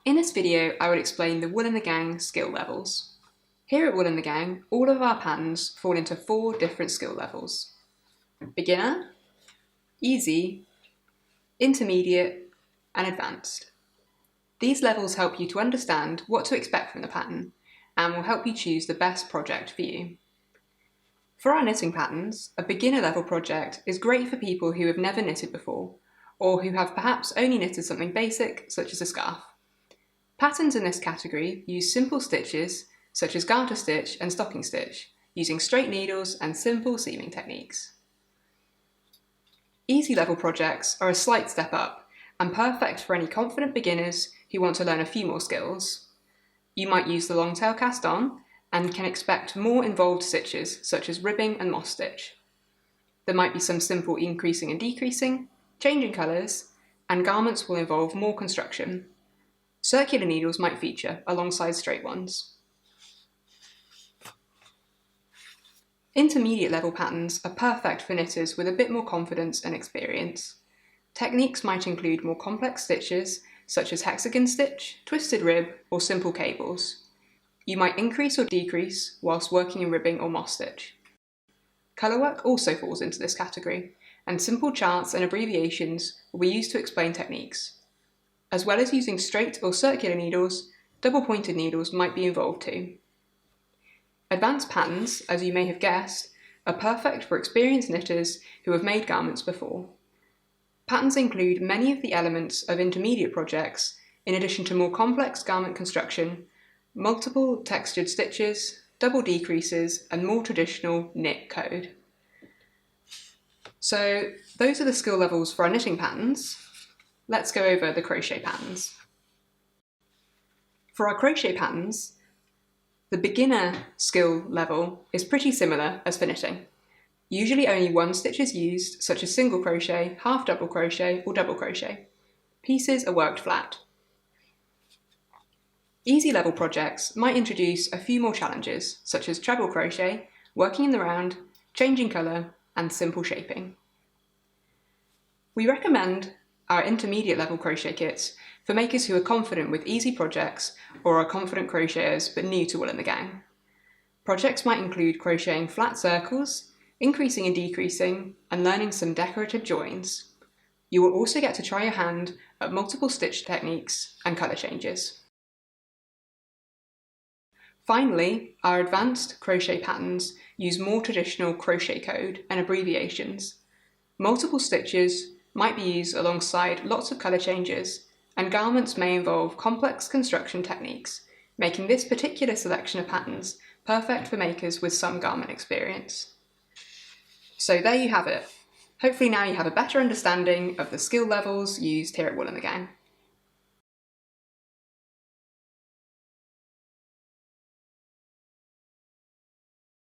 In this video, I will explain the Wool and the Gang skill levels. Here at Wool and the Gang, all of our patterns fall into 4 different skill levels: beginner, easy, intermediate, and advanced. These levels help you to understand what to expect from the pattern and will help you choose the best project for you. For our knitting patterns, a beginner level project is great for people who have never knitted before, or who have perhaps only knitted something basic, such as a scarf. Patterns in this category use simple stitches, such as garter stitch and stocking stitch, using straight needles and simple seaming techniques. Easy level projects are a slight step up and perfect for any confident beginners who want to learn a few more skills. You might use the long tail cast on and can expect more involved stitches, such as ribbing and moss stitch. There might be some simple increasing and decreasing, changing colours, and garments will involve more construction. Circular needles might feature alongside straight ones. Intermediate level patterns are perfect for knitters with a bit more confidence and experience. Techniques might include more complex stitches, such as hexagon stitch, twisted rib, or simple cables. You might increase or decrease whilst working in ribbing or moss stitch. Colourwork also falls into this category, and simple charts and abbreviations will be used to explain techniques. As well as using straight or circular needles, double-pointed needles might be involved too. Advanced patterns, as you may have guessed, are perfect for experienced knitters who have made garments before. Patterns include many of the elements of intermediate projects, in addition to more complex garment construction, multiple textured stitches, double decreases, and more traditional knit code. So those are the skill levels for our knitting patterns. Let's go over the crochet patterns. For our crochet patterns, the beginner skill level is pretty similar as for knitting. Usually only one stitch is used, such as single crochet, half double crochet, or double crochet. Pieces are worked flat. Easy level projects might introduce a few more challenges, such as treble crochet, working in the round, changing colour, and simple shaping. We recommend our intermediate level crochet kits for makers who are confident with easy projects or are confident crocheters but new to Wool and the Gang. Projects might include crocheting flat circles, increasing and decreasing, and learning some decorative joins. You will also get to try your hand at multiple stitch techniques and colour changes. Finally, our advanced crochet patterns use more traditional crochet code and abbreviations. Multiple stitches might be used alongside lots of colour changes, and garments may involve complex construction techniques, making this particular selection of patterns perfect for makers with some garment experience. So there you have it. Hopefully now you have a better understanding of the skill levels used here at Wool and the Gang.